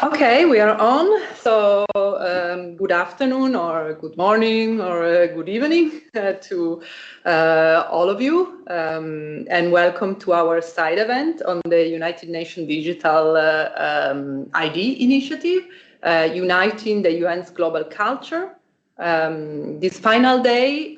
Okay, we are on. So good afternoon or good morning or good evening to all of you, and welcome to our side event on the United Nations Digital ID Initiative, Uniting the UN's Global Culture. This final day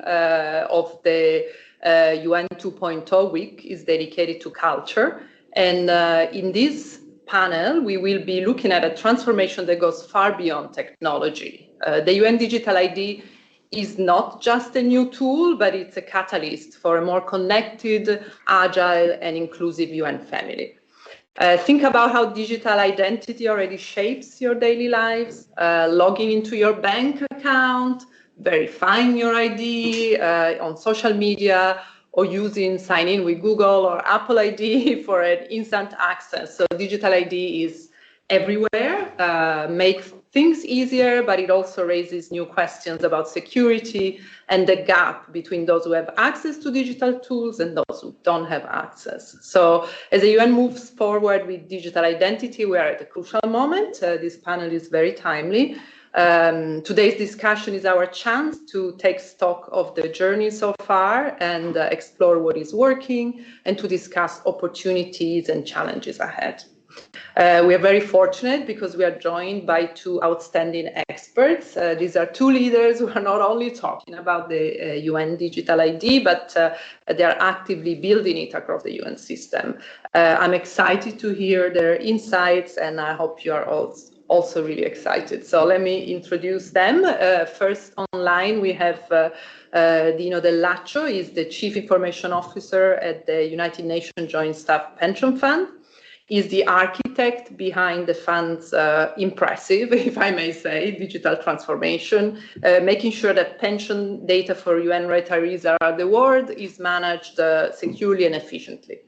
of the UN 2.0 week is dedicated to culture, and in this panel, we will be looking at a transformation that goes far beyond technology. The UN Digital ID is not just a new tool, but it's a catalyst for a more connected, agile, and inclusive UN family. Think about how digital identity already shapes your daily lives, logging into your bank account, verifying your ID on social media, or using sign in with Google or Apple ID for an instant access. So digital ID is everywhere, makes things easier, but it also raises new questions about security and the gap between those who have access to digital tools and those who don't have access. So as the UN moves forward with digital identity, we are at a crucial moment. This panel is very timely. Today's discussion is our chance to take stock of the journey so far and explore what is working and to discuss opportunities and challenges ahead. We are very fortunate because we are joined by two outstanding experts. These are two leaders who are not only talking about the UN Digital ID, but they are actively building it across the UN system. I'm excited to hear their insights, and I hope you are also really excited. So let me introduce them. First online, we have Dino Dell'Accio. He's the Chief Information Officer at the United Nations Joint Staff Pension Fund. Is the architect behind the fund's impressive, if I may say, digital transformation, making sure that pension data for UN retirees around the world is managed securely and efficiently.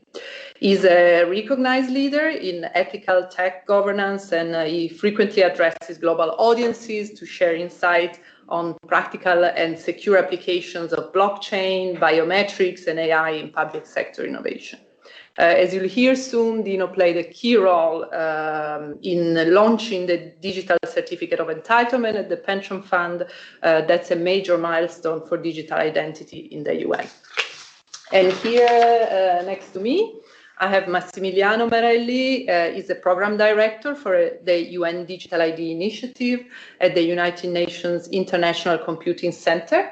He's a recognized leader in ethical tech governance, and he frequently addresses global audiences to share insight on practical and secure applications of blockchain, biometrics, and AI in public sector innovation. As you'll hear soon, Dino played a key role in launching the digital certificate of entitlement at the pension fund. That's a major milestone for digital identity in the UN. And here next to me, I have Massimiliano Marelli. He's the program director for the UN Digital ID Initiative at the United Nations International Computing Center.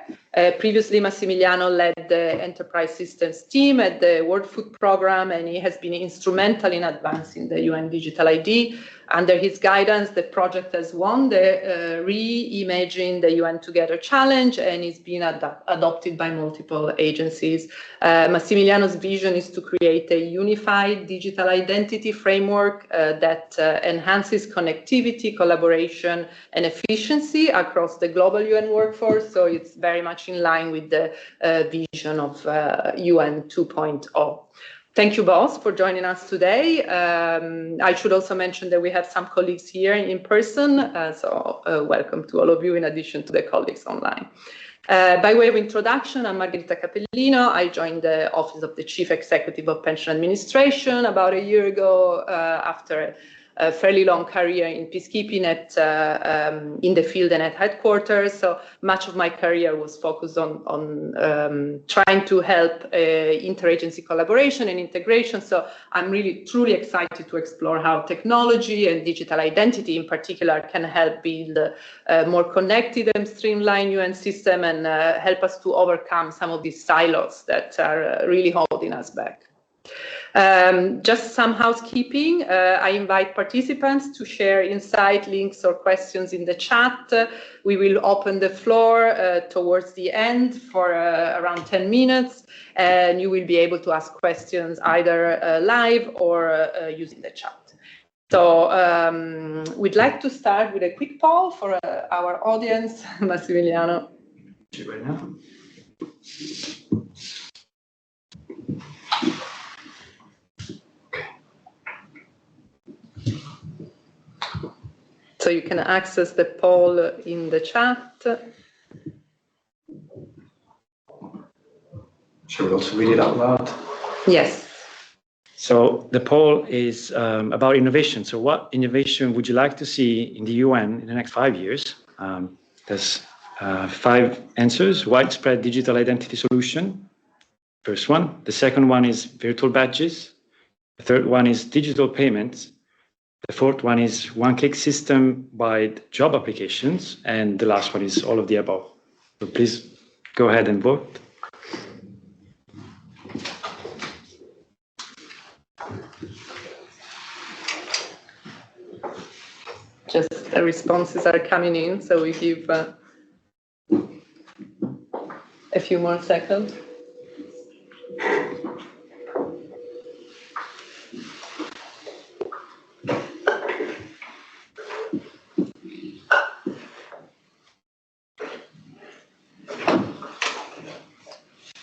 Previously, Massimiliano led the enterprise systems team at the World Food Programme, and he has been instrumental in advancing the UN Digital ID. Under his guidance, the project has won the Re-Imaging the UN Together Challenge, and is being adopted by multiple agencies. Massimiliano's vision is to create a unified digital identity framework that enhances connectivity, collaboration, and efficiency across the global UN workforce. So it's very much in line with the vision of UN 2.0. Thank you both for joining us today. I should also mention that we have some colleagues here in person, so welcome to all of you in addition to the colleagues online. By way of introduction, I'm Margherita Capellino. I joined the Office of the Chief Executive of Pension Administration about a year ago after a fairly long career in peacekeeping in the field and at headquarters. So much of my career was focused on trying to help interagency collaboration and integration. So I'm really truly excited to explore how technology and digital identity in particular can help build a more connected and streamlined UN system and help us to overcome some of these silos that are really holding us back. Just some housekeeping. I invite participants to share insight, links, or questions in the chat. We will open the floor towards the end for around 10 minutes, and you will be able to ask questions either live or using the chat. So we'd like to start with a quick poll for our audience. Massimiliano. Right now. So you can access the poll in the chat. Shall we also read it out loud? Yes. So the poll is about innovation. So what innovation would you like to see in the UN in the next 5 years? There's 5 answers. Widespread digital identity solution, first one. The second one is virtual badges. The third one is digital payments. The fourth one is one-click system-wide job applications. And the last one is all of the above. So please go ahead and vote. Just the responses are coming in, so we give a few more seconds. I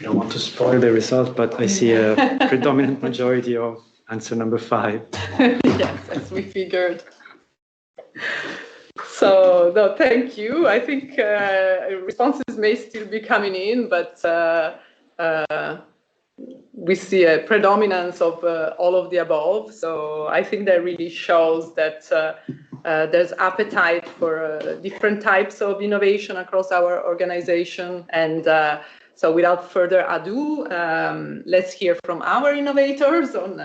don't want to spoil the results, but I see a predominant majority of answer number 5. Yes, as we figured. So, no, thank you. I think responses may still be coming in, but we see a predominance of all of the above. So I think that really shows that there's appetite for different types of innovation across our organization. And so without further ado, let's hear from our innovators on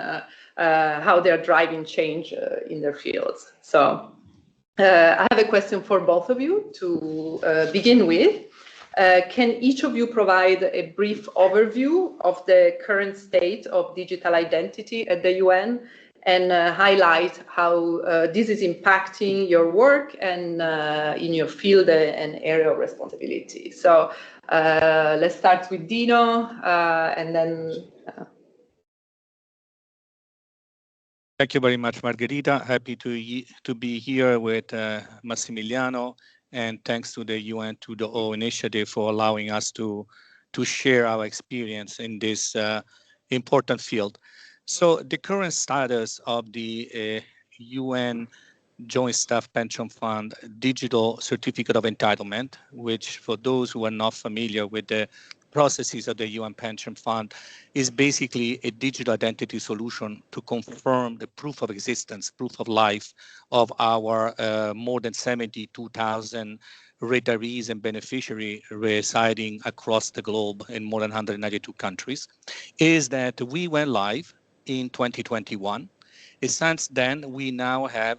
how they're driving change in their fields. So I have a question for both of you to begin with. Can each of you provide a brief overview of the current state of digital identity at the UN and highlight how this is impacting your work and in your field and area of responsibility? So let's start with Dino and then... Thank you very much, Margherita. Happy to be here with Massimiliano, and thanks to the UN 2.0 initiative for allowing us to share our experience in this important field. So the current status of the UN Joint Staff Pension Fund Digital Certificate of Entitlement, which for those who are not familiar with the processes of the UN Pension Fund, is basically a digital identity solution to confirm the proof of existence, proof of life of our more than 72,000 retirees and beneficiaries residing across the globe in more than 192 countries, is that we went live in 2021. Since then, we now have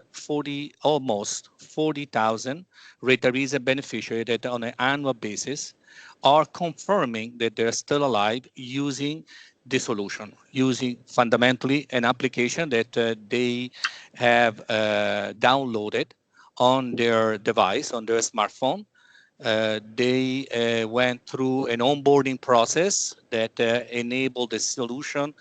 almost 40,000 retirees and beneficiaries that on an annual basis are confirming that they're still alive using the solution, using fundamentally an application that they have downloaded on their device, on their smartphone. They went through an onboarding process that enabled the solution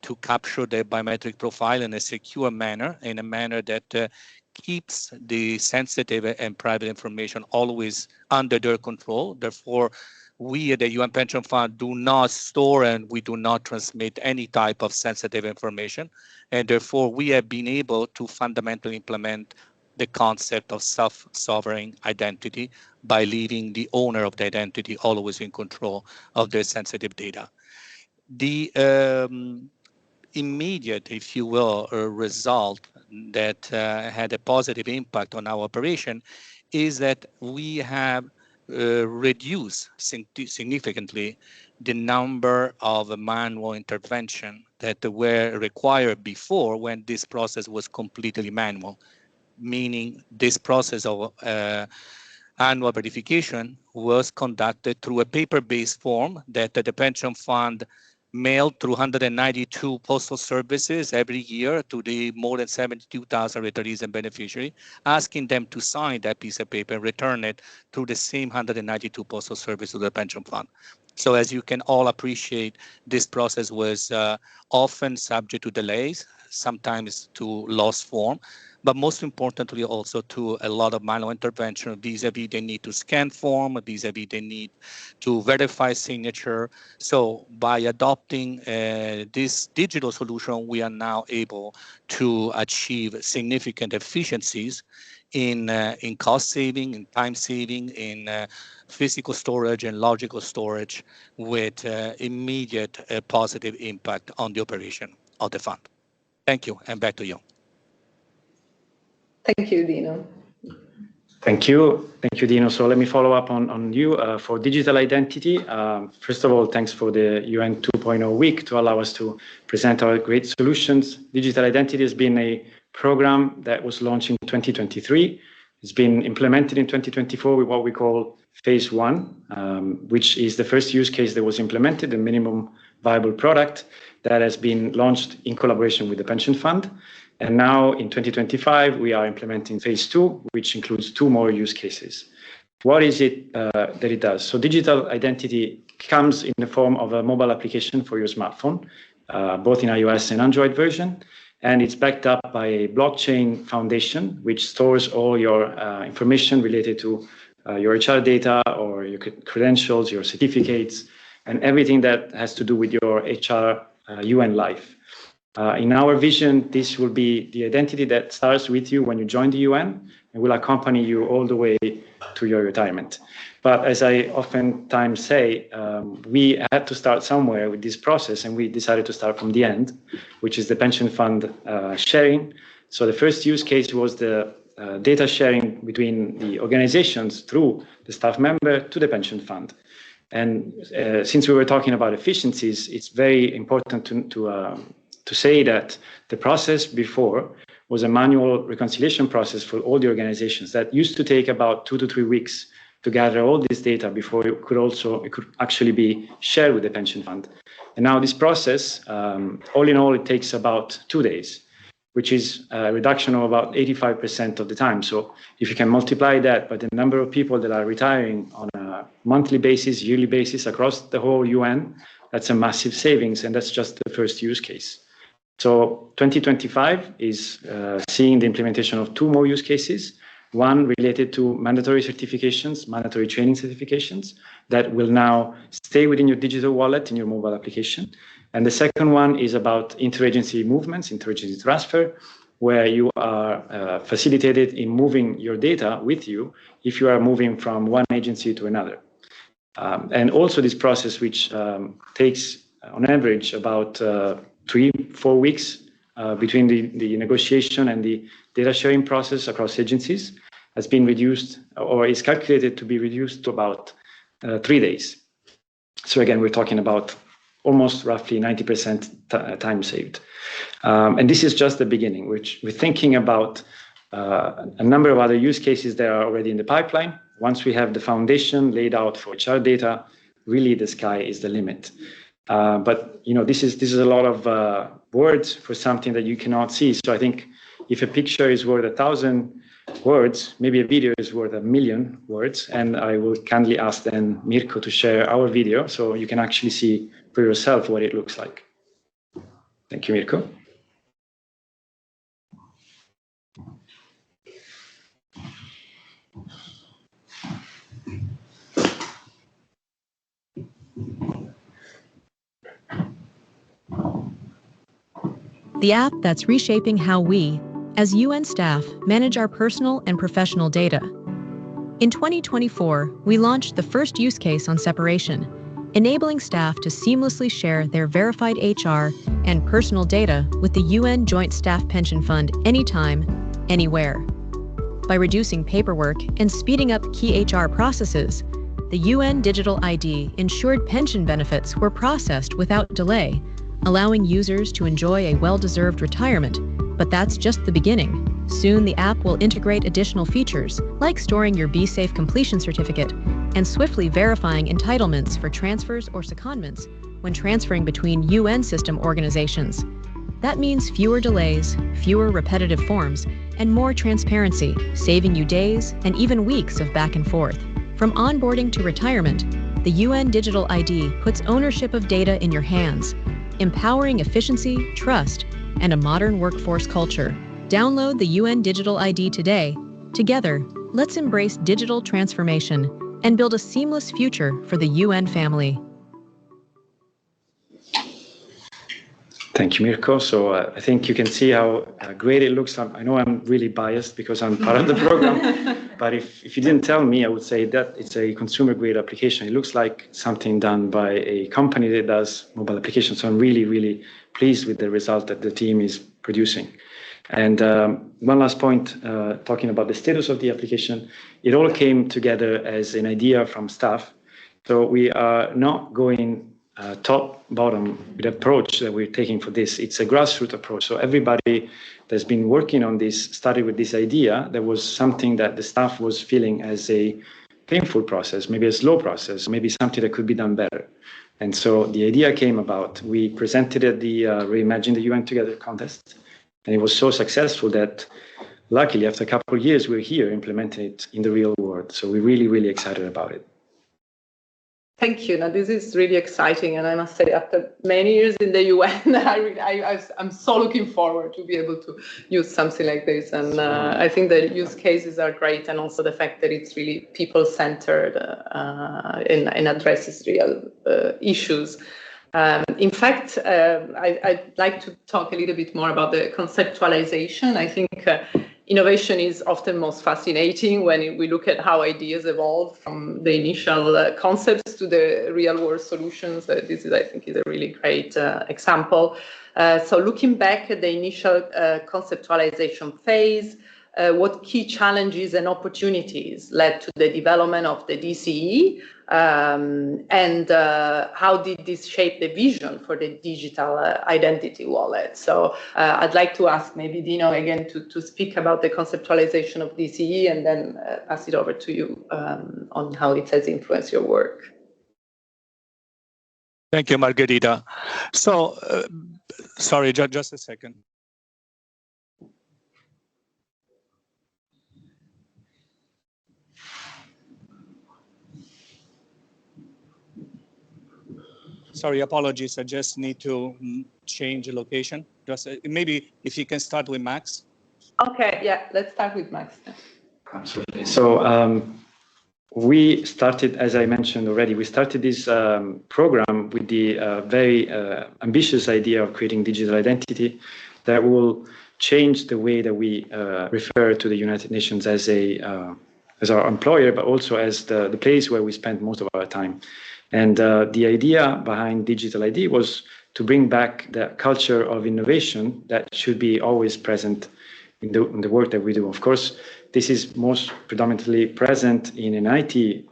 to capture the biometric profile in a secure manner, in a manner that keeps the sensitive and private information always under their control. Therefore, we at the UN Pension Fund do not store and we do not transmit any type of sensitive information. And therefore, we have been able to fundamentally implement the concept of self-sovereign identity by leaving the owner of the identity always in control of their sensitive data. The immediate, if you will, result that had a positive impact on our operation is that we have reduced significantly the number of manual intervention that were required before when this process was completely manual, meaning this process of annual verification was conducted through a paper-based form that the pension fund mailed through 192 postal services every year to the more than 72,000 retirees and beneficiaries, asking them to sign that piece of paper and return it through the same 192 postal services to the pension fund. So as you can all appreciate, this process was often subject to delays, sometimes to lost form, but most importantly also to a lot of manual intervention vis-a-vis the need to scan form, vis-a-vis the need to verify signature. So by adopting this digital solution, we are now able to achieve significant efficiencies in cost saving, in time saving, in physical storage and logical storage with immediate positive impact on the operation of the fund. Thank you, and back to you. Thank you, Dino. Thank you, Dino. So let me follow up on you for digital identity. First of all, thanks for the UN 2.0 week to allow us to present our great solutions. Digital identity has been a program that was launched in 2023. It's been implemented in 2024 with what we call phase one, which is the first use case that was implemented, the minimum viable product that has been launched in collaboration with the pension fund. And now in 2025, we are implementing phase two, which includes 2 more use cases. What is it that it does? So digital identity comes in the form of a mobile application for your smartphone, both in iOS and Android version. And it's backed up by a blockchain foundation, which stores all your information related to your HR data or your credentials, your certificates, and everything that has to do with your HR UN life. In our vision, this will be the identity that starts with you when you join the UN and will accompany you all the way to your retirement. But as I oftentimes say, we had to start somewhere with this process, and we decided to start from the end, which is the pension fund sharing. So the first use case was the data sharing between the organizations through the staff member to the pension fund. And since we were talking about efficiencies, it's very important to say that the process before was a manual reconciliation process for all the organizations that used to take about 2 to 3 weeks to gather all this data before it could actually be shared with the pension fund. And now this process, all in all, it takes about 2 days, which is a reduction of about 85% of the time. So if you can multiply that by the number of people that are retiring on a monthly basis, yearly basis across the whole UN, that's a massive savings, and that's just the first use case. So 2025 is seeing the implementation of 2 more use cases, one related to mandatory certifications, mandatory training certifications that will now stay within your digital wallet in your mobile application. And the second one is about interagency movements, interagency transfer, where you are facilitated in moving your data with you if you are moving from one agency to another. And also this process, which takes on average about 3-4 weeks between the negotiation and the data sharing process across agencies, has been reduced or is calculated to be reduced to about 3 days. So again, we're talking about almost roughly 90% time saved. And this is just the beginning, which we're thinking about a number of other use cases that are already in the pipeline. Once we have the foundation laid out for HR data, really the sky is the limit. But this is a lot of words for something that you cannot see. So I think if a picture is worth 1,000 words, maybe a video is worth 1,000,000 words. And I will kindly ask then Mirko to share our video so you can actually see for yourself what it looks like. Thank you, Mirko. The app that's reshaping how we, as UN staff, manage our personal and professional data. In 2024, we launched the first use case on separation, enabling staff to seamlessly share their verified HR and personal data with the UN Joint Staff Pension Fund anytime, anywhere. By reducing paperwork and speeding up key HR processes, the UN Digital ID ensured pension benefits were processed without delay, allowing users to enjoy a well-deserved retirement. But that's just the beginning. Soon the app will integrate additional features, like storing your BeSafe completion certificate and swiftly verifying entitlements for transfers or secondments when transferring between UN system organizations. That means fewer delays, fewer repetitive forms, and more transparency, saving you days and even weeks of back and forth. From onboarding to retirement, the UN Digital ID puts ownership of data in your hands, empowering efficiency, trust, and a modern workforce culture. Download the UN Digital ID today. Together, let's embrace digital transformation and build a seamless future for the UN family. Thank you, Mirko. So I think you can see how great it looks. I know I'm really biased because I'm part of the program, but if you didn't tell me, I would say that it's a consumer-grade application. It looks like something done by a company that does mobile applications. So I'm really, really pleased with the result that the team is producing. And one last point, talking about the status of the application, it all came together as an idea from staff. So we are not going top bottom with the approach that we're taking for this. It's a grassroots approach. So everybody that's been working on this started with this idea. There was something that the staff was feeling as a painful process, maybe a slow process, maybe something that could be done better. And so the idea came about. We presented at the Reimagine the UN Together contest, and it was so successful that luckily after a couple of years, we're here implementing it in the real world. So we're really, really excited about it. Thank you. Now, this is really exciting. And I must say, after many years in the UN, I'm so looking forward to be able to use something like this. And I think the use cases are great. And also the fact that it's really people-centered and addresses real issues. In fact, I'd like to talk a little bit more about the conceptualization. I think innovation is often most fascinating when we look at how ideas evolve from the initial concepts to the real-world solutions. This is, I think, is a really great example. So looking back at the initial conceptualization phase, what key challenges and opportunities led to the development of the DCE, and how did this shape the vision for the digital identity wallet? So I'd like to ask maybe Dino again to speak about the conceptualization of DCE, and then pass it over to you on how it has influenced your work. Thank you, Margherita. So, sorry, just a second. Sorry, apologies. I just need to change the location. Just maybe if you can start with Max. Okay, yeah, let's start with Max. Absolutely. So we started, as I mentioned already, we started this program with the very ambitious idea of creating digital identity that will change the way that we refer to the United Nations as our employer, but also as the place where we spend most of our time. And the idea behind Digital ID was to bring back the culture of innovation that should be always present in the work that we do. Of course, this is most predominantly present in an IT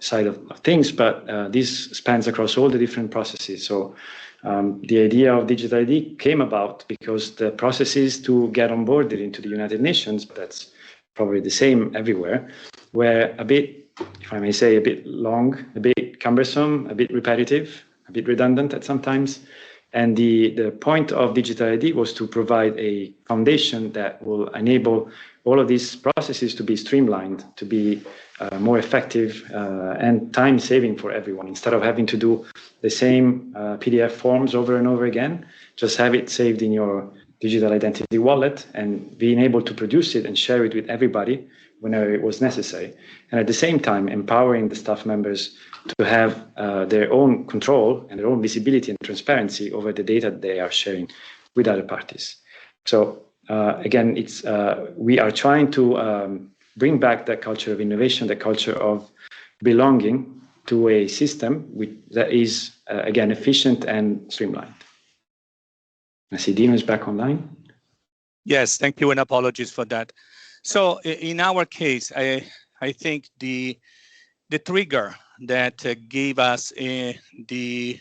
side of things, but this spans across all the different processes. So the idea of Digital ID came about because the processes to get onboarded into the United Nations, that's probably the same everywhere, were a bit, if I may say, a bit long, a bit cumbersome, a bit repetitive, a bit redundant at some times. And the point of Digital ID was to provide a foundation that will enable all of these processes to be streamlined, to be more effective and time-saving for everyone. Instead of having to do the same PDF forms over and over again, just have it saved in your digital identity wallet and being able to produce it and share it with everybody whenever it was necessary. And at the same time, empowering the staff members to have their own control and their own visibility and transparency over the data they are sharing with other parties. So again, we are trying to bring back that culture of innovation, the culture of belonging to a system that is, again, efficient and streamlined. I see Dino is back online. Yes, thank you, and apologies for that. So in our case, I think the trigger that gave us the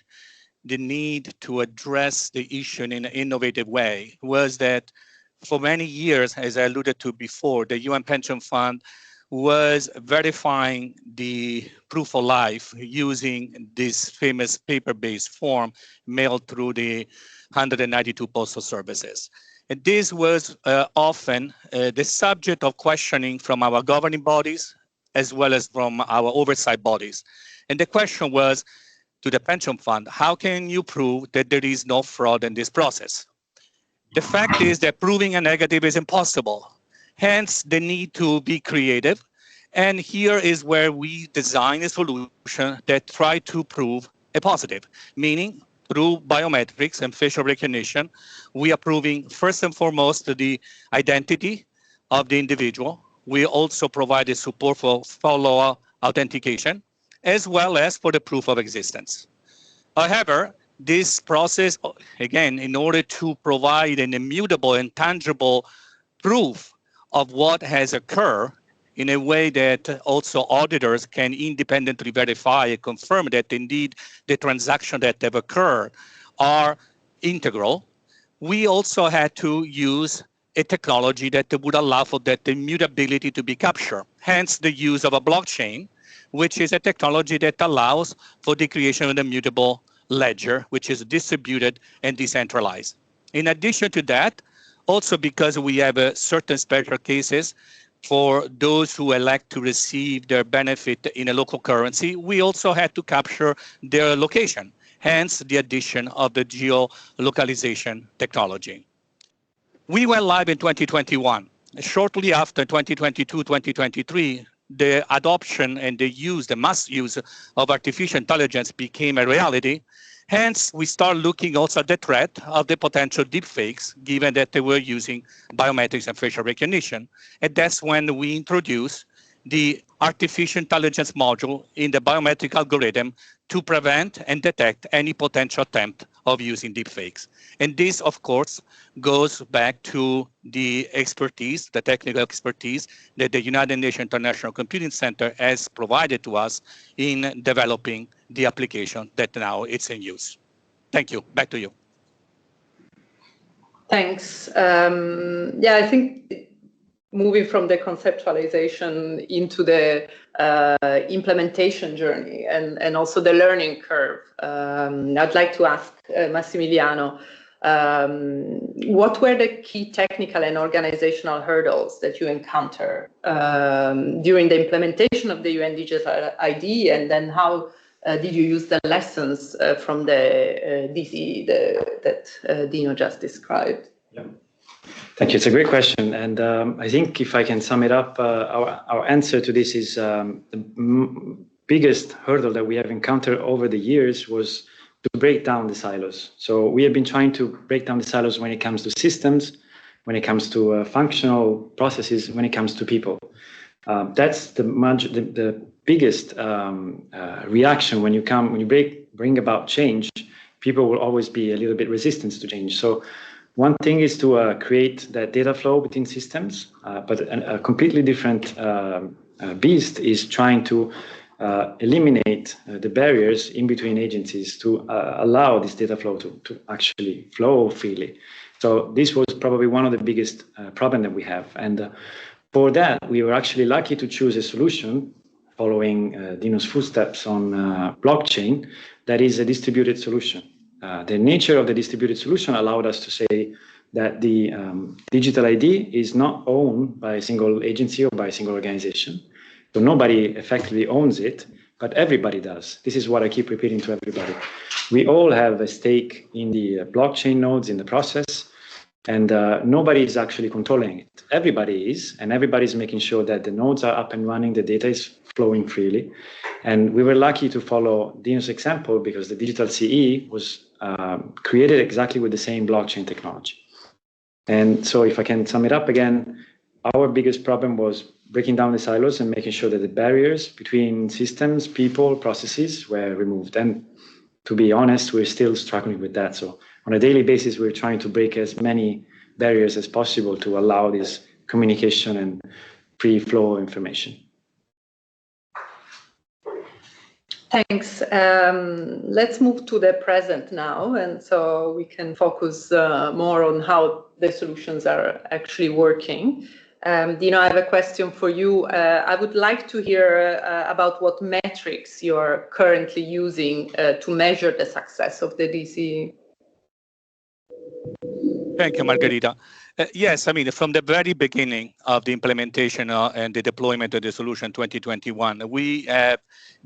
need to address the issue in an innovative way was that for many years, as I alluded to before, the UN Pension Fund was verifying the proof of life using this famous paper-based form mailed through the 192 postal services. And this was often the subject of questioning from our governing bodies as well as from our oversight bodies. And the question was to the pension fund, how can you prove that there is no fraud in this process? The fact is that proving a negative is impossible, hence the need to be creative. And here is where we design a solution that try to prove a positive, meaning through biometrics and facial recognition, we are proving first and foremost the identity of the individual. We also provide a support for follow-up authentication, as well as for the proof of existence. However, this process, again, in order to provide an immutable and tangible proof of what has occurred in a way that also auditors can independently verify and confirm that indeed the transactions that have occurred are integral, we also had to use a technology that would allow for that immutability to be captured, hence the use of a blockchain, which is a technology that allows for the creation of an immutable ledger, which is distributed and decentralized. In addition to that, also because we have certain special cases for those who elect to receive their benefit in a local currency, we also had to capture their location, hence the addition of the geolocalization technology. We went live in 2021. Shortly after 2022, 2023, the adoption and the mass use of artificial intelligence became a reality. Hence, we start looking also at the threat of the potential deepfakes, given that they were using biometrics and facial recognition. And that's when we introduced the artificial intelligence module in the biometric algorithm to prevent and detect any potential attempt of using deepfakes. And this, of course, goes back to the expertise, the technical expertise that the United Nations International Computing Center has provided to us in developing the application that now it's in use. Thank you. Back to you. Thanks. Yeah, I think moving from the conceptualization into the implementation journey and also the learning curve, I'd like to ask Massimiliano, what were the key technical and organizational hurdles that you encounter during the implementation of the UN Digital ID, and then how did you use the lessons from the DC that Dino just described? Yeah. Thank you. It's a great question. And I think if I can sum it up, our answer to this is the biggest hurdle that we have encountered over the years was to break down the silos. So we have been trying to break down the silos when it comes to systems, when it comes to functional processes, when it comes to people. That's the biggest reaction when you bring about change. People will always be a little bit resistant to change. So one thing is to create that data flow between systems, but a completely different beast is trying to eliminate the barriers in between agencies to allow this data flow to actually flow freely. So this was probably one of the biggest problems that we have. And for that, we were actually lucky to choose a solution following Dino's footsteps on blockchain that is a distributed solution. The nature of the distributed solution allowed us to say that the digital ID is not owned by a single agency or by a single organization. So nobody effectively owns it, but everybody does. This is what I keep repeating to everybody. We all have a stake in the blockchain nodes in the process, and nobody is actually controlling it. Everybody is, and everybody is making sure that the nodes are up and running, the data is flowing freely. And we were lucky to follow Dino's example because the digital CE was created exactly with the same blockchain technology. And so if I can sum it up again, our biggest problem was breaking down the silos and making sure that the barriers between systems, people, processes were removed. And to be honest, we're still struggling with that. So on a daily basis, we're trying to break as many barriers as possible to allow this communication and free flow of information. Thanks. Let's move to the present now, and so we can focus more on how the solutions are actually working. Dino, I have a question for you. I would like to hear about what metrics you're currently using to measure the success of the DC. Thank you, Margherita. Yes, I mean, from the very beginning of the implementation and the deployment of the solution 2021, we have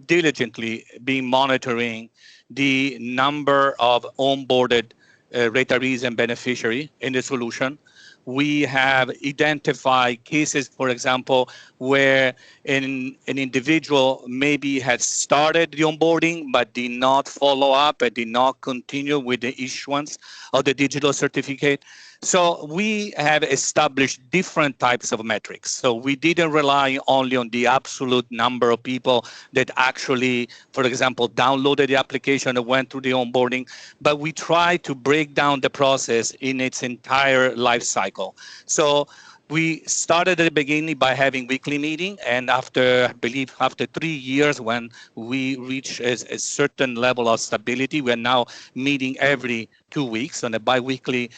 diligently been monitoring the number of onboarded retirees and beneficiaries in the solution. We have identified cases, for example, where an individual maybe had started the onboarding but did not follow up and did not continue with the issuance of the digital certificate. So we have established different types of metrics. So we didn't rely only on the absolute number of people that actually, for example, downloaded the application and went through the onboarding, but we tried to break down the process in its entire life cycle. So we started at the beginning by having weekly meeting, and after, I believe, after 3 years, when we reach a certain level of stability, we're now meeting every 2 weeks on a bi-weekly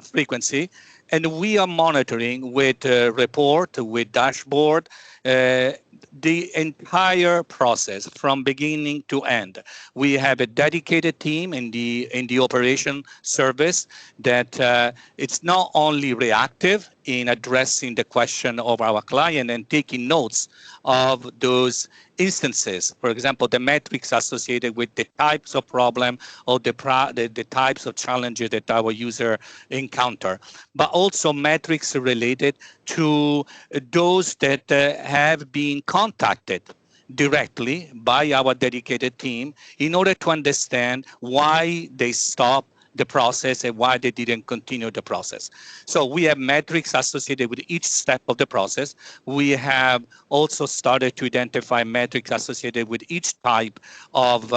frequency. And we are monitoring with report, with dashboard, the entire process from beginning to end. We have a dedicated team in the operation service that it's not only reactive in addressing the question of our client and taking notes of those instances. For example, the metrics associated with the types of problem or the types of challenges that our user encounter, but also metrics related to those that have been contacted directly by our dedicated team in order to understand why they stopped the process and why they didn't continue the process. So we have metrics associated with each step of the process. We have also started to identify metrics associated with each type of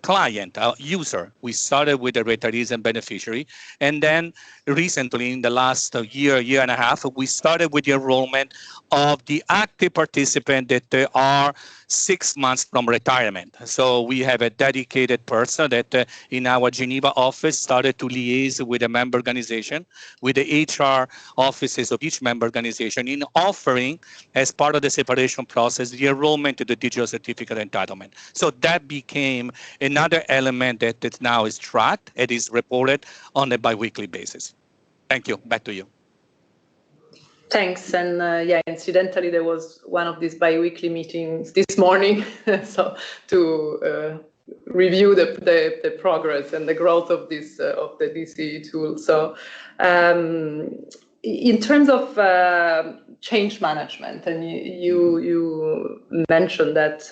client, user. We started with the retirees and beneficiary. And then recently, in the last year and a half, we started with the enrollment of the active participant that are 6 months from retirement. So we have a dedicated person that in our Geneva office started to liaise with a member organization, with the HR offices of each member organization in offering, as part of the separation process, the enrollment to the digital certificate entitlement. So that became another element that now is tracked and is reported on a bi-weekly basis. Thank you. Back to you. Thanks. And yeah, incidentally, there was one of these bi-weekly meetings this morning, so to review the progress and the growth of this of the DCE tool. So in terms of change management, and you mentioned that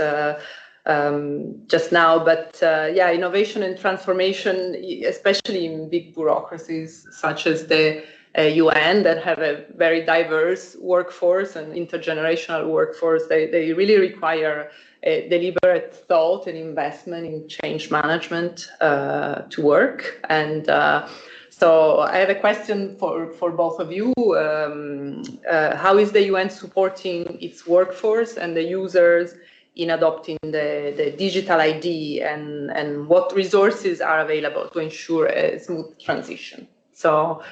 just now, but yeah, innovation and transformation, especially in big bureaucracies such as the UN that have a very diverse workforce and intergenerational workforce, they really require a deliberate thought and investment in change management to work. And so I have a question for both of you. How is the UN supporting its workforce and the users in adopting the digital ID, and what resources are available to ensure a smooth transition? So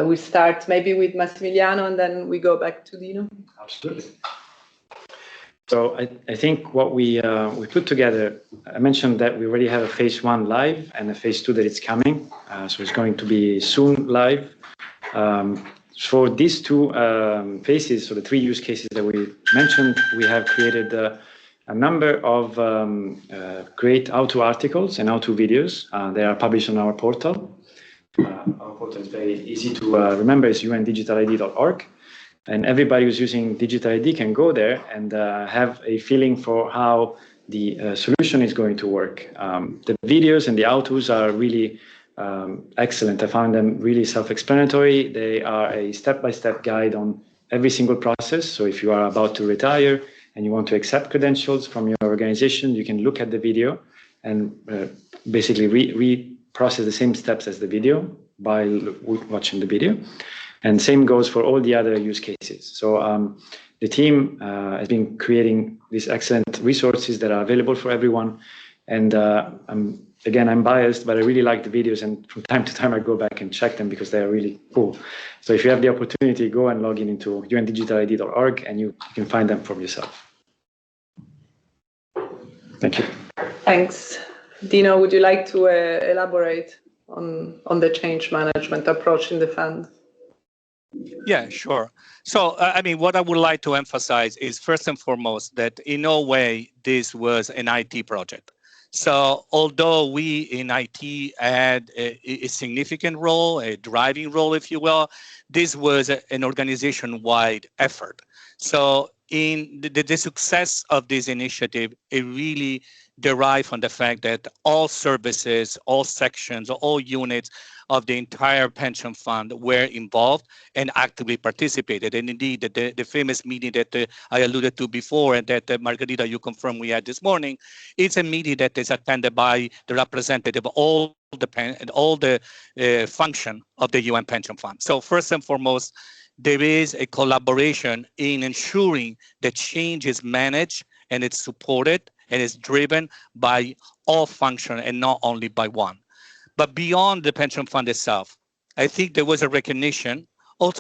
we start maybe with Massimiliano and then we go back to Dino. Absolutely. So I think what we put together, I mentioned that we already have a phase 1 live and a phase 2 that it's coming. So it's going to be soon live. For these two phases, so the 3 use cases that we mentioned, we have created a number of great how-to articles and how-to videos. They are published on our portal. Our portal is very easy to remember. It's undigitalid.org. And everybody who's using digital ID can go there and have a feeling for how the solution is going to work. The videos and the how-tos are really excellent. I found them really self-explanatory. They are a step-by-step guide on every single process. So if you are about to retire and you want to accept credentials from your organization, you can look at the video and basically reprocess the same steps as the video by watching the video. And same goes for all the other use cases. So the team has been creating these excellent resources that are available for everyone. And I'm biased, but I really like the videos. And from time to time, I go back and check them because they are really cool. So if you have the opportunity, go and log in into undigitalid.org and you can find them for yourself. Thank you. Thanks. Dino, would you like to elaborate on the change management approach in the fund? Yeah, sure. So, I mean, what I would like to emphasize is first and foremost that in no way this was an IT project. So although we in IT had a significant role, a driving role, if you will, this was an organization-wide effort. So in the success of this initiative, it really derived from the fact that all services, all sections, all units of the entire pension fund were involved and actively participated. And indeed, the famous meeting that I alluded to before and that Margarita, you confirmed we had this morning, it's a meeting that is attended by the representative of all the function of the UN Pension Fund. So first and foremost, there is a collaboration in ensuring that change is managed and it's supported and is driven by all functions and not only by one. But beyond the pension fund itself, I think there was a recognition, of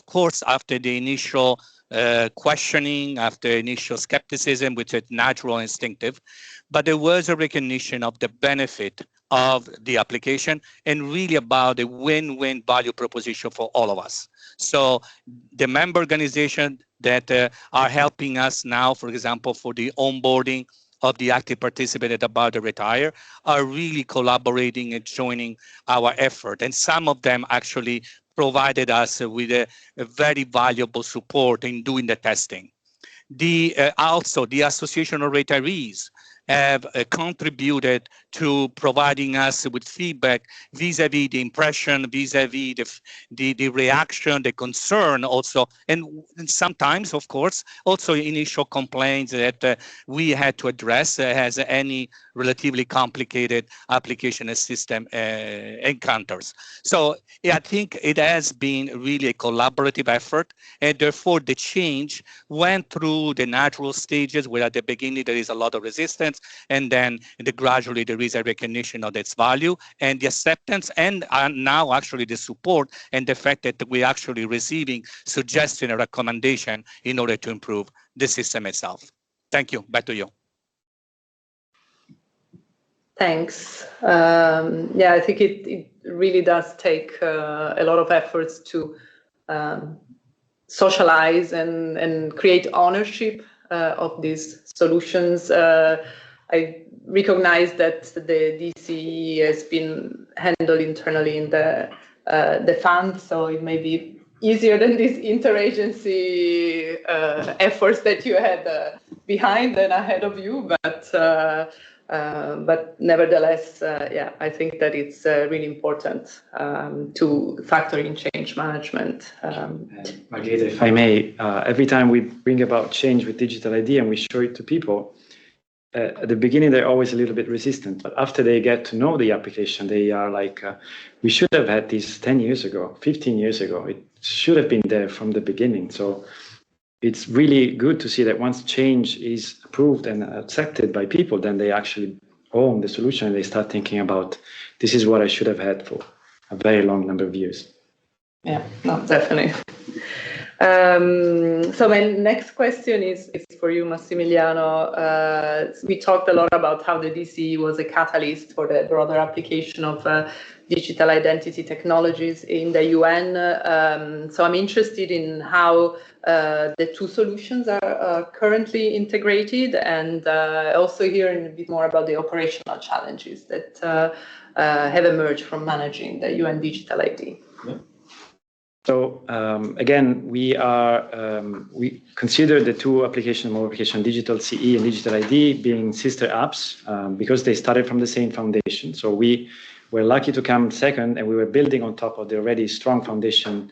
course, after the initial questioning, after initial skepticism, which is natural and instinctive, but there was a recognition of the benefit of the application and really about a win-win value proposition for all of us. So the member organizations that are helping us now, for example, for the onboarding of the active participant about to retire, are really collaborating and joining our effort. And some of them actually provided us with a very valuable support in doing the testing. Also, the Association of Retirees have contributed to providing us with feedback vis-a-vis the impression, vis-a-vis the reaction, the concern also, and sometimes, of course, also initial complaints that we had to address as any relatively complicated application and system encounters. So yeah, I think it has been really a collaborative effort, and therefore the change went through the natural stages where at the beginning there is a lot of resistance, and then gradually there is a recognition of its value and the acceptance, and now actually the support and the fact that we're actually receiving suggestion and recommendation in order to improve the system itself. Thank you. Back to you. Thanks. Yeah, I think it really does take a lot of efforts to socialize and create ownership of these solutions. I recognize that the DCE has been handled internally in the fund, so it may be easier than these interagency efforts that you had behind and ahead of you, but nevertheless, yeah, I think that it's really important to factor in change management. Margherita, if I may, every time we bring about change with digital ID and we show it to people, at the beginning they're always a little bit resistant, but after they get to know the application, they are like, we should have had this 10 years ago, 15 years ago. It should have been there from the beginning. So it's really good to see that once change is approved and accepted by people, then they actually own the solution and they start thinking about, this is what I should have had for a very long number of years. Yeah, no, definitely. So my next question is for you, Massimiliano. We talked a lot about how the DCE was a catalyst for the broader application of digital identity technologies in the UN. So I'm interested in how the two solutions are currently integrated, and also hearing a bit more about the operational challenges that have emerged from managing the UN digital ID. Yeah. So again, we consider the two application, digital CE and digital ID, being sister apps because they started from the same foundation. So we were lucky to come second, and we were building on top of the already strong foundation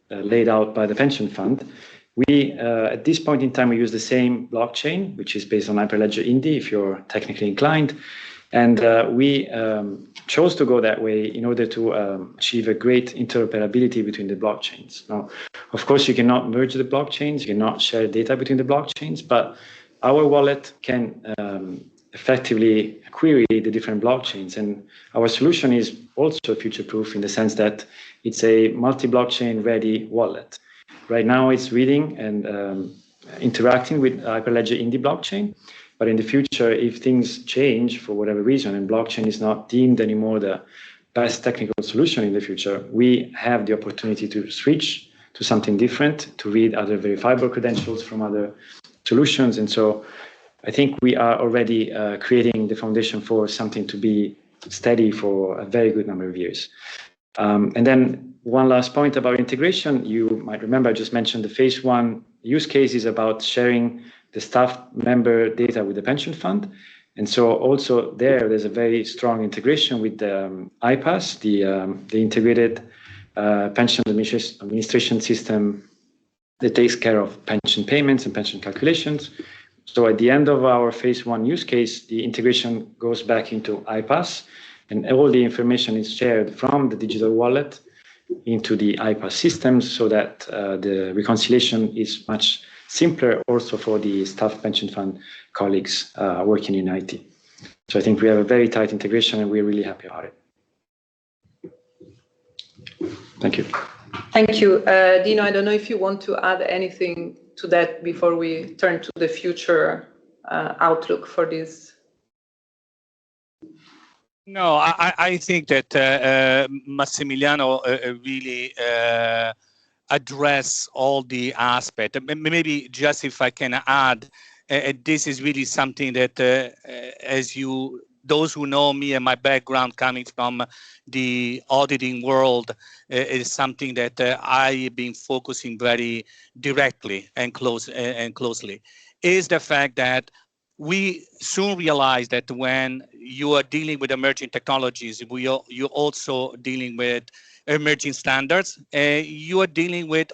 laid out by the pension fund. We, at this point in time, we use the same blockchain, which is based on Hyperledger Indy, if you're technically inclined. And we chose to go that way in order to achieve a great interoperability between the blockchains. Now, of course, you cannot merge the blockchains, you cannot share data between the blockchains, but our wallet can effectively query the different blockchains. And our solution is also future-proof in the sense that it's a multi-blockchain ready wallet. Right now, it's reading and interacting with Hyperledger Indy blockchain. But in the future, if things change for whatever reason and blockchain is not deemed anymore the best technical solution in the future, we have the opportunity to switch to something different, to read other verifiable credentials from other solutions. And so I think we are already creating the foundation for something to be steady for a very good number of years. And then one last point about integration. You might remember I just mentioned the phase 1 use case is about sharing the staff member data with the pension fund. And so also there's a very strong integration with the IPAS, the integrated pension administration system that takes care of pension payments and pension calculations. So at the end of our phase 1 use case, the integration goes back into IPAS, and all the information is shared from the digital wallet into the IPAS systems, so that the reconciliation is much simpler also for the staff pension fund colleagues working in IT. So I think we have a very tight integration and we're really happy about it. Thank you. Thank you. Dino, I don't know if you want to add anything to that before we turn to the future outlook for this. No, I think that Massimiliano really address all the aspects. Maybe just if I can add, this is really something that, those who know me and my background coming from the auditing world, is something that I've been focusing very directly and closely, is the fact that we soon realized that when you are dealing with emerging technologies, you're also dealing with emerging standards. You are dealing with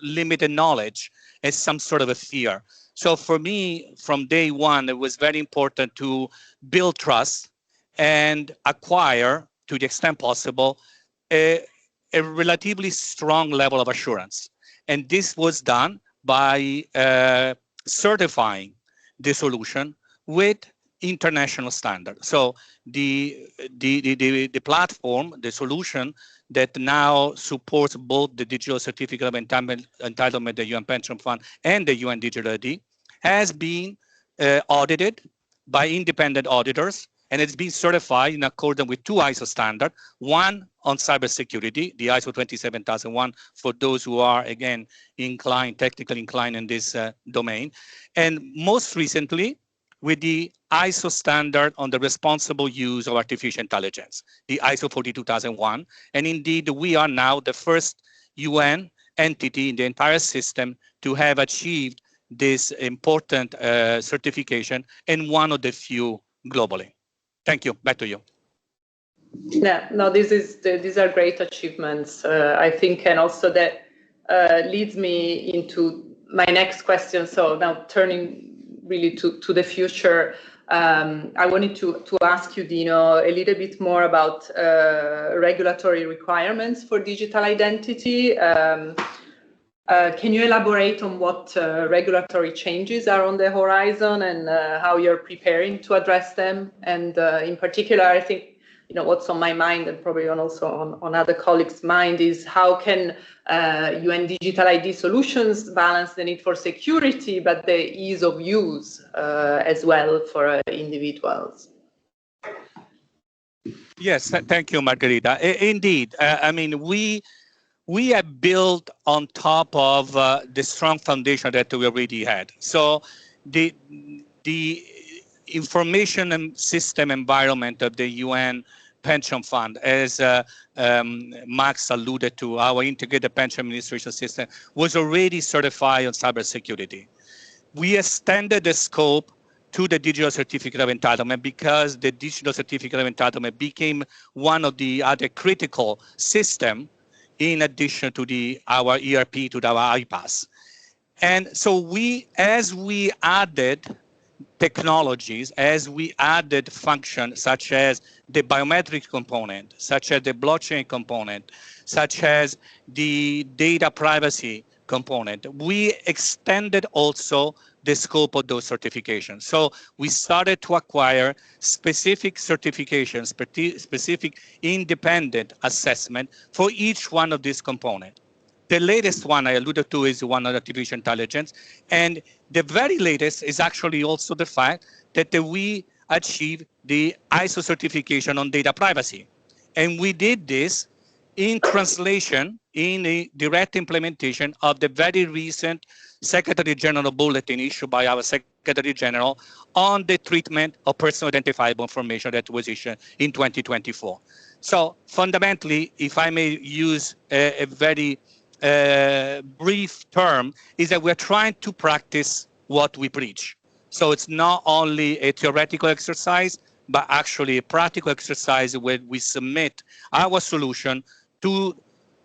limited knowledge as some sort of a fear. So for me, from day one, it was very important to build trust and acquire, to the extent possible, a relatively strong level of assurance. And this was done by certifying the solution with international standards. So the platform, the solution that now supports both the digital certificate of entitlement, the UN Pension Fund, and the UN Digital ID, has been audited by independent auditors, and it's been certified in accordance with 2 ISO standards, one on cybersecurity, the ISO 27001, for those who are, again, technically inclined in this domain, and most recently, with the ISO standard on the responsible use of artificial intelligence, the ISO 42001. And indeed, we are now the first UN entity in the entire system to have achieved this important certification, and one of the few globally. Thank you. Back to you. Yeah, no, these are great achievements, I think, and also that leads me into my next question. So now turning really to the future, I wanted to ask you, Dino, a little bit more about regulatory requirements for digital identity. Can you elaborate on what regulatory changes are on the horizon and how you're preparing to address them? And in particular, I think, what's on my mind and probably also on other colleagues' mind is how can UN digital ID solutions balance the need for security, but the ease of use as well for individuals? Yes, thank you, Margherita. Indeed, I mean, we have built on top of the strong foundation that we already had. So the information and system environment of the UN Pension Fund, as Max alluded to, our integrated pension administration system was already certified on cybersecurity. We extended the scope to the digital certificate of entitlement because the digital certificate of entitlement became one of the other critical systems in addition to our ERP, to our IPAS. And so as we added technologies, as we added functions such as the biometric component, such as the blockchain component, such as the data privacy component, we extended also the scope of those certifications. So we started to acquire specific certifications, specific independent assessment for each one of these components. The latest one I alluded to is the one on artificial intelligence. And the very latest is actually also the fact that we achieved the ISO certification on data privacy. And we did this in translation, in a direct implementation of the very recent Secretary General bulletin issued by our Secretary Secretary General on the treatment of personal identifiable information that was issued in 2024. So fundamentally, if I may use a very brief term, is that we're trying to practice what we preach. So it's not only a theoretical exercise, but actually a practical exercise where we submit our solution to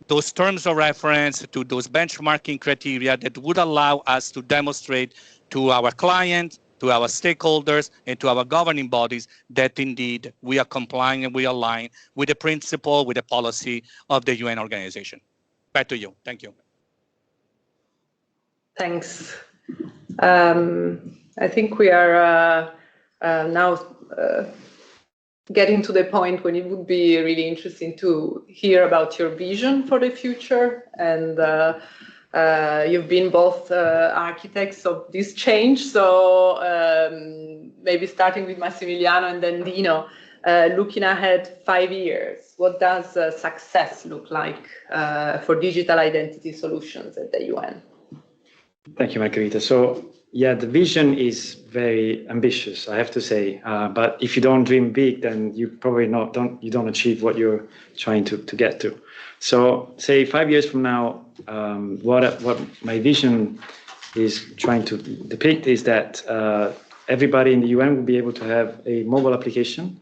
those terms of reference, to those benchmarking criteria that would allow us to demonstrate to our clients, to our stakeholders, and to our governing bodies that indeed we are complying and we align with the principle, with the policy of the UN organization. Back to you. Thank you. Thanks. I think we are now getting to the point when it would be really interesting to hear about your vision for the future. And you've been both architects of this change. So maybe starting with Massimiliano and then Dino, looking ahead 5 years, what does success look like for digital identity solutions at the UN? Thank you, Margherita. So, yeah, the vision is very ambitious, I have to say. But if you don't dream big, then you probably don't achieve what you're trying to get to. So, say 5 years from now, what my vision is trying to depict is that everybody in the UN will be able to have a mobile application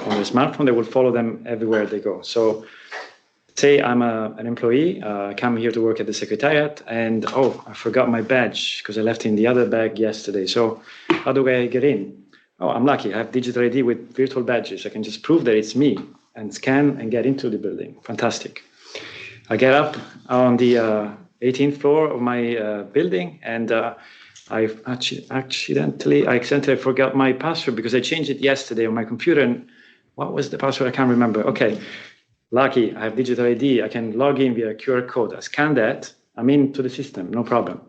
on their smartphone that will follow them everywhere they go. So, say I'm an employee, come here to work at the Secretariat, and oh, I forgot my badge because I left it in the other bag yesterday. So how do I get in? Oh, I'm lucky. I have digital ID with virtual badges. I can just prove that it's me and scan and get into the building. Fantastic. I get up on the 18th floor of my building, and I accidentally forgot my password because I changed it yesterday on my computer. And what was the password? I can't remember. Okay. Lucky, I have digital ID. I can log in via QR code. I scan that. I'm into the system, no problem.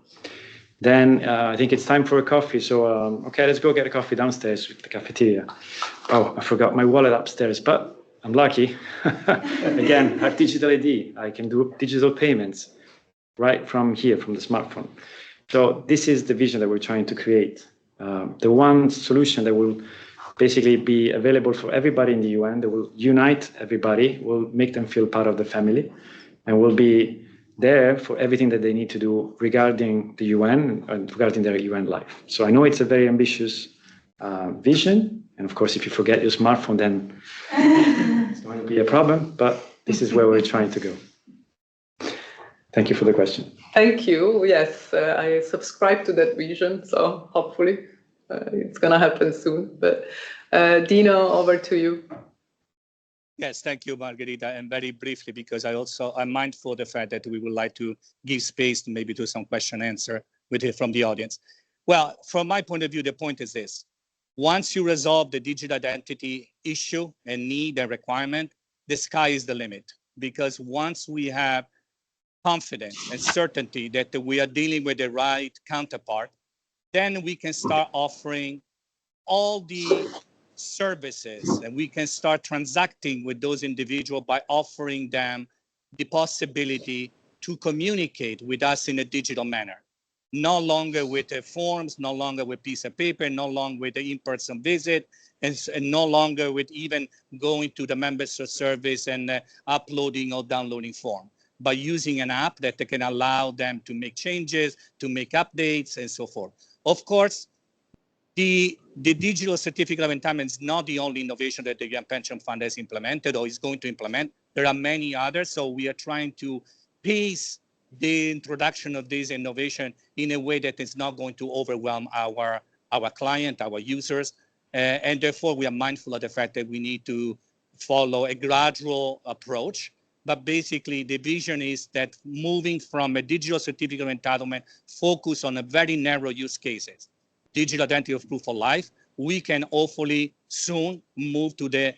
Then I think it's time for a coffee. So, okay, let's go get a coffee downstairs with the cafeteria. Oh, I forgot my wallet upstairs, but I'm lucky. Again, I have digital ID. I can do digital payments right from here, from the smartphone. So this is the vision that we're trying to create. The one solution that will basically be available for everybody in the UN, that will unite everybody, will make them feel part of the family, and will be there for everything that they need to do regarding the UN and regarding their UN life. So I know it's a very ambitious vision, and of course, if you forget your smartphone, then it's going to be a problem, but this is where we're trying to go. Thank you for the question. Thank you. Yes, I subscribe to that vision, so hopefully it's going to happen soon. But Dino, over to you. Yes, thank you, Margherita. And very briefly, because I'm mindful of the fact that we would like to give space maybe to some question answer from the audience. Well, from my point of view, the point is this. Once you resolve the digital identity issue and need and requirement, the sky is the limit. Because once we have confidence and certainty that we are dealing with the right counterpart, then we can start offering all the services and we can start transacting with those individuals by offering them the possibility to communicate with us in a digital manner. No longer with forms, no longer with piece of paper, no longer with the in-person visit, and no longer with even going to the membership service and uploading or downloading form, by using an app that can allow them to make changes, to make updates, and so forth. Of course, the digital certificate of entitlement is not the only innovation that the UN Pension Fund has implemented or is going to implement. There are many others, so we are trying to pace the introduction of this innovation in a way that is not going to overwhelm our client, our users, and therefore we are mindful of the fact that we need to follow a gradual approach. But basically, the vision is that moving from a digital certificate of entitlement focus on a very narrow use cases, digital identity of proof of life, we can hopefully soon move to the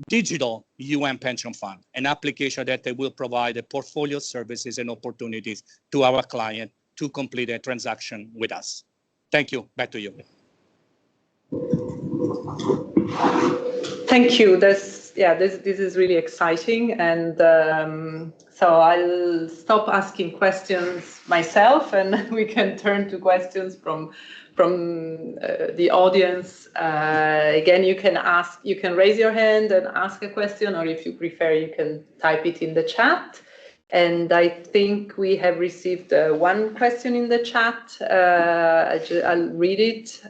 digital UN Pension Fund, an application that will provide a portfolio of services and opportunities to our client to complete a transaction with us. Thank you. Back to you. Thank you. This is really exciting, and so I'll stop asking questions myself, and we can turn to questions from from the audience, again, you can raise your hand and ask a question, or if you prefer, you can type it in the chat. And I think we have received one question in the chat. I'll read it.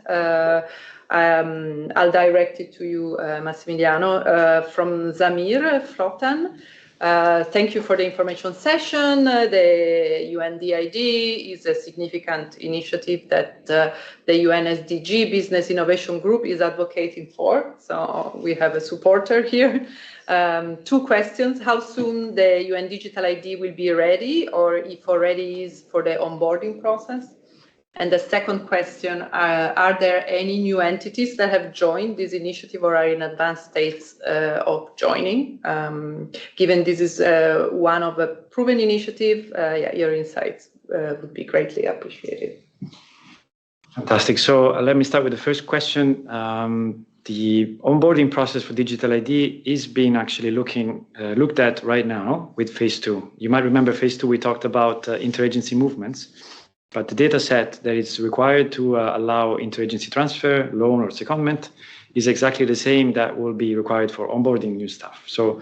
I'll direct it to you, Massimiliano, from Zamir Flotan. Thank you for the information session. The UNDID is a significant initiative that the UN SDG Business Innovation Group is advocating for. So we have a supporter here. Two questions: how soon the UN Digital ID will be ready, or if already is for the onboarding process? And the second question, are there any new entities that have joined this initiative or are in advanced states of joining? Given this is one of a proven initiative, your insights would be greatly appreciated. Fantastic. So let me start with the first question. The onboarding process for digital ID is being actually looked at right now with phase 2. You might remember phase 2, we talked about interagency movements, but the data set that is required to allow interagency transfer, loan or secondment is exactly the same that will be required for onboarding new staff. So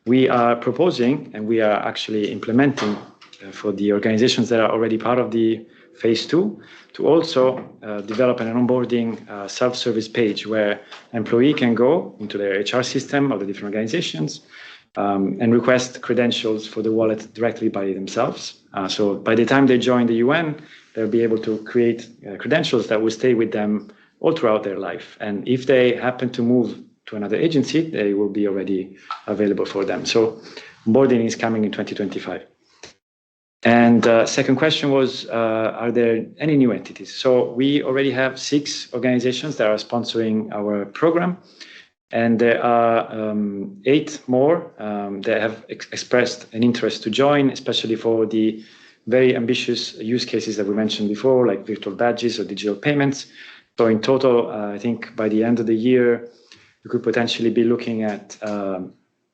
we are proposing, and we are actually implementing for the organizations that are already part of the phase 2, to also develop an onboarding self-service page where an employee can go into their HR system of the different organizations and request credentials for the wallet directly by themselves. So by the time they join the UN, they'll be able to create credentials that will stay with them all throughout their life. And if they happen to move to another agency, they will be already available for them. So onboarding is coming in 2025. And second question was, are there any new entities? So we already have 6 organizations that are sponsoring our program. And there are 8 more that have expressed an interest to join, especially for the very ambitious use cases that we mentioned before, like virtual badges or digital payments. So in total, I think by the end of the year, we could potentially be looking at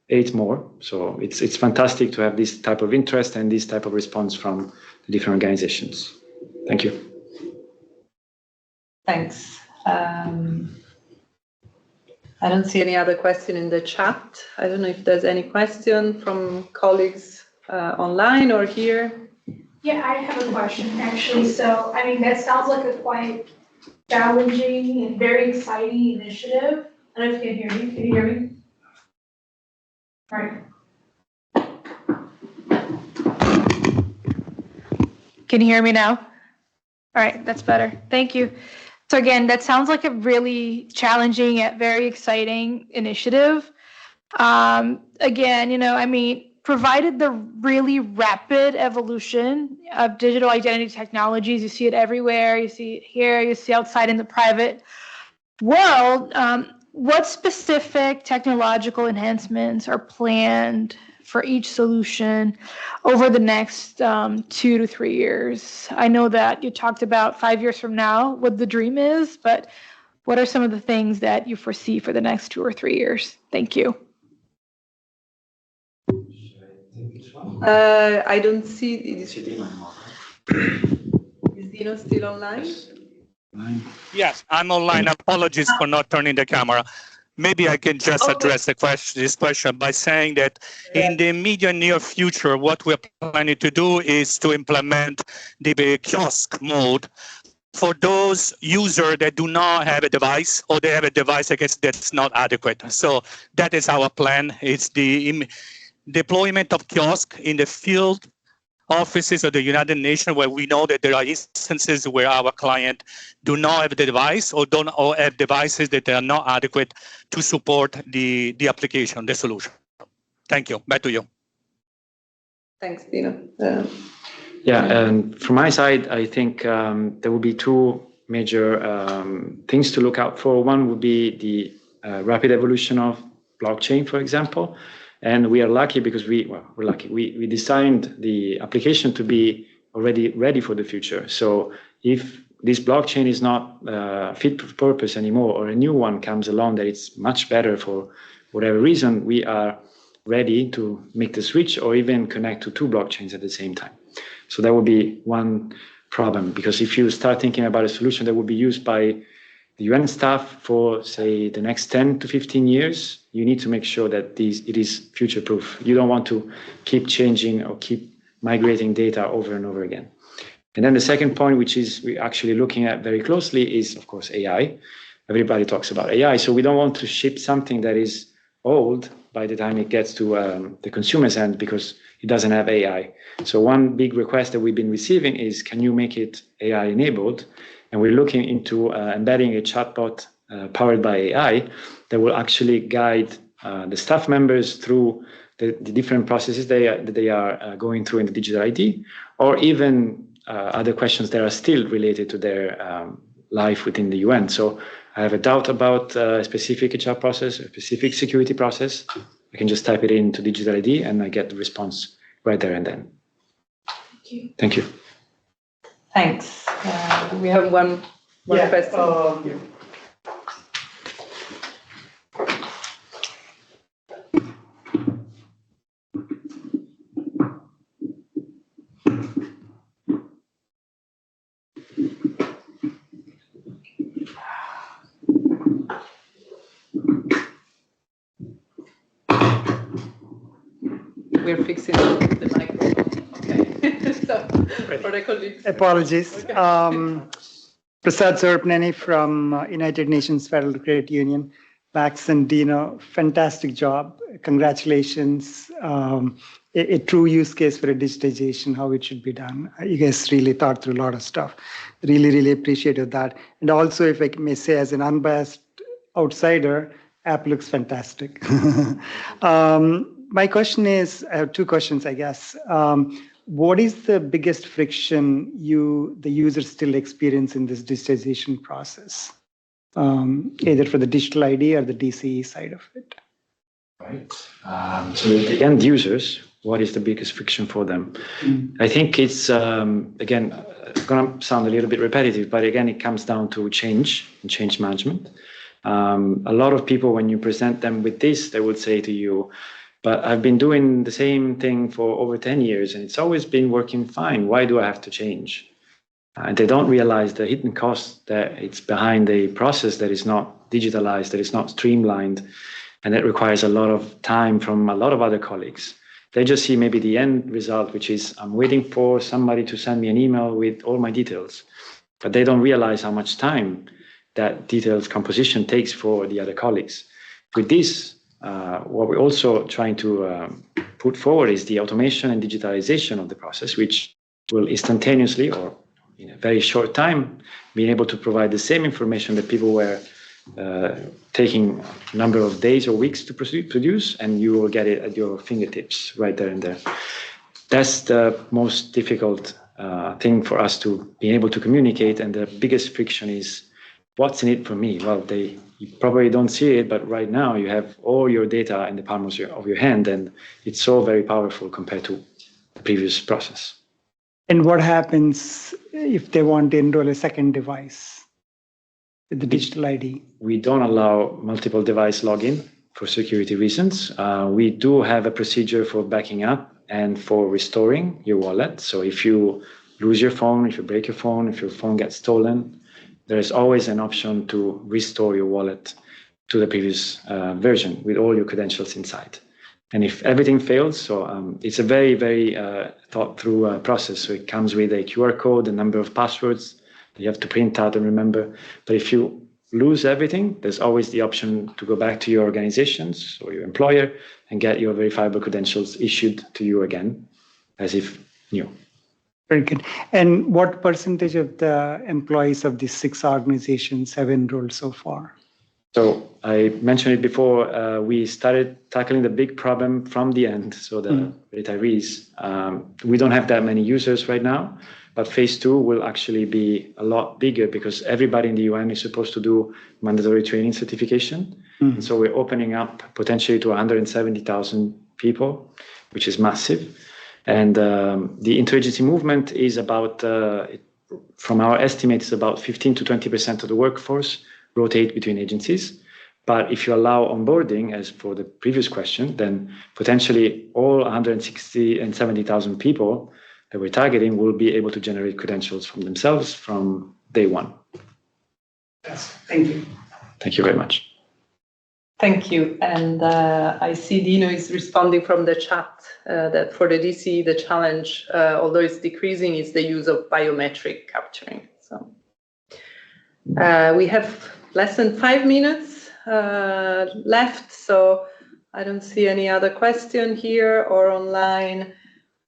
8 more. So it's fantastic to have this type of interest and this type of response from the different organizations. Thank you. Thanks. I don't see any other question in the chat. I don't know if there's any question from colleagues online or here. Yeah, I have a question actually. So, I mean, that sounds like a quite challenging and very exciting initiative. I don't know if you can hear me. Can you hear me? All right. Can you hear me now? All right, that's better. Thank you. So again, that sounds like a really challenging yet very exciting initiative. Again, you know, I mean, provided the really rapid evolution of digital identity technologies, you see it everywhere, you see it here, you see outside in the private world, what specific technological enhancements are planned for each solution over the next 2 to 3 years? I know that you talked about 5 years from now, what the dream is, but what are some of the things that you foresee for the next 2 or 3 years? Thank you. I don't see. Is Dino still online? Yes, I'm online. Apologies for not turning the camera. Maybe I can just address this question by saying that in the immediate near future, what we're planning to do is to implement the kiosk mode for those users that do not have a device, or they have a device, I guess, that's not adequate. So that is our plan. It's the deployment of kiosk in the field offices of the United Nations, where we know that there are instances where our client do not have the device or have devices that are not adequate to support the application, the solution. Thank you. Back to you. Thanks, Dino. Yeah, and from my side, I think there will be 2 major things to look out for. One would be the rapid evolution of blockchain, for example. And we are lucky because we're lucky. We designed the application to be already ready for the future. So if this blockchain is not fit for purpose anymore, or a new one comes along that it's much better for whatever reason, we are ready to make the switch or even connect to 2 blockchains at the same time. So that would be one problem, because if you start thinking about a solution that would be used by the UN staff for, say, the next 10 to 15 years, you need to make sure that it is future-proof. You don't want to keep changing or keep migrating data over and over again. And then the second point, which is we're actually looking at very closely, is, of course, AI. Everybody talks about AI, so we don't want to ship something that is old by the time it gets to the consumer's end because it doesn't have AI. So one big request that we've been receiving is, can you make it AI enabled? And we're looking into embedding a chatbot powered by AI that will actually guide the staff members through the different processes that they are going through in the digital ID, or even other questions that are still related to their life within the UN. So I have a doubt about a specific HR process, a specific security process. I can just type it into digital ID and I get the response right there and then. Thank you. Thank you. Thanks. We have one question. We're fixing the microphone. Okay. So, for the colleagues. Apologies. Okay. Prasad Sorpneni from United Nations Federal Credit Union. Max and Dino, fantastic job. Congratulations. A true use case for a digitization, how it should be done. You guys really thought through a lot of stuff. Really, really appreciated that. And also, if I may say, as an unbiased outsider, app looks fantastic. My question is, I have two questions, I guess. What is the biggest friction the users still experience in this digitization process, either for the digital ID or the DCE side of it? Right. So the end users, what is the biggest friction for them? I think it's, again, it's going to sound a little bit repetitive, but again, it comes down to change and change management. A lot of people, when you present them with this, they would say to you, but I've been doing the same thing for over 10 years and it's always been working fine. Why do I have to change? And they don't realize the hidden cost that it's behind a process that is not digitalized, that is not streamlined, and that requires a lot of time from a lot of other colleagues. They just see maybe the end result, which is I'm waiting for somebody to send me an email with all my details, but they don't realize how much time that details composition takes for the other colleagues. With this, what we're also trying to put forward is the automation and digitalization of the process, which will instantaneously or in a very short time be able to provide the same information that people were taking a number of days or weeks to produce, and you will get it at your fingertips right there and there. That's the most difficult thing for us to be able to communicate, and the biggest friction is, what's in it for me? Well, you probably don't see it, but right now you have all your data in the palm of your hand, and it's so very powerful compared to the previous process. And what happens if they want to enroll a second device with the digital ID? We don't allow multiple device login for security reasons. We do have a procedure for backing up and for restoring your wallet. So if you lose your phone, if you break your phone, if your phone gets stolen, there is always an option to restore your wallet to the previous version with all your credentials inside. And if everything fails, so it's a very, very thought through process. So it comes with a QR code, a number of passwords that you have to print out and remember. But if you lose everything, there's always the option to go back to your organizations or your employer and get your verifiable credentials issued to you again as if new. Very good. And what percentage of the employees of these 6 organizations have enrolled so far? So I mentioned it before, we started tackling the big problem from the end, so the retirees. We don't have that many users right now, but phase 2 will actually be a lot bigger because everybody in the UN is supposed to do mandatory training certification. And so we're opening up potentially to 170,000 people, which is massive. And the interagency movement is about, from our estimates, about 15 to 20% of the workforce rotate between agencies. But if you allow onboarding, as for the previous question, then potentially all 160 and 70,000 people that we're targeting will be able to generate credentials from themselves from day one. Yes, thank you. Thank you very much. Thank you. And I see Dino is responding from the chat that for the DC, the challenge, although it's decreasing, is the use of biometric capturing. So we have less than 5 minutes left, so I don't see any other question here or online.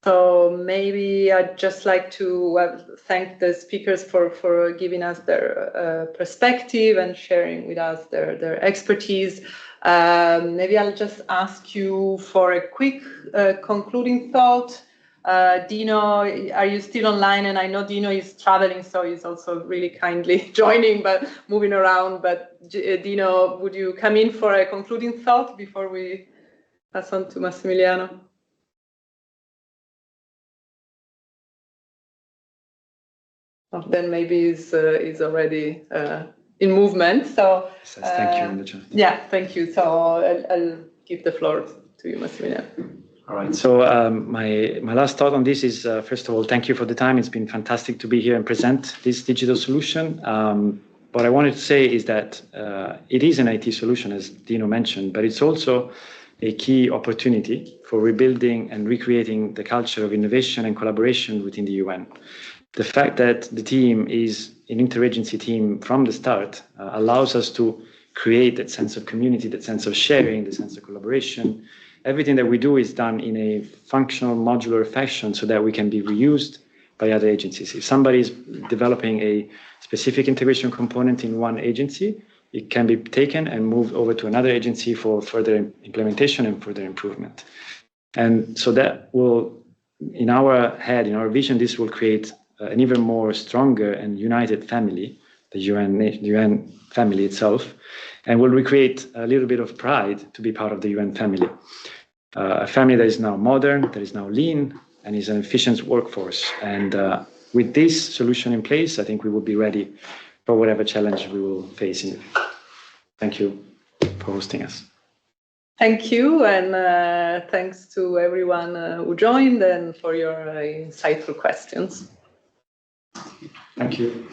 So maybe I'd just like to thank the speakers for giving us their perspective and sharing with us their expertise. Maybe I'll just ask you for a quick concluding thought. Dino, are you still online? And I know Dino is traveling, so he's also really kindly joining, but moving around. But Dino, would you come in for a concluding thought before we pass on to Massimiliano? Then maybe is already in movement. So Thank you in the chat. Yeah, thank you. So I'll give the floor to you, Massimiliano. All right. So my last thought on this is, first of all, thank you for the time. It's been fantastic to be here and present this digital solution. What I wanted to say is that it is an IT solution, as Dino mentioned, but it's also a key opportunity for rebuilding and recreating the culture of innovation and collaboration within the UN. The fact that the team is an interagency team from the start allows us to create that sense of community, that sense of sharing, the sense of collaboration. Everything that we do is done in a functional, modular fashion so that we can be reused by other agencies. If somebody is developing a specific integration component in one agency, it can be taken and moved over to another agency for further implementation and further improvement. And so that will, in our head, in our vision, this will create an even more stronger and united family, the UN family itself, and will recreate a little bit of pride to be part of the UN family. A family that is now modern, that is now lean, and is an efficient workforce. And with this solution in place, I think we will be ready for whatever challenge we will face in it. Thank you for hosting us. Thank you, and thanks to everyone who joined and for your insightful questions. Thank you.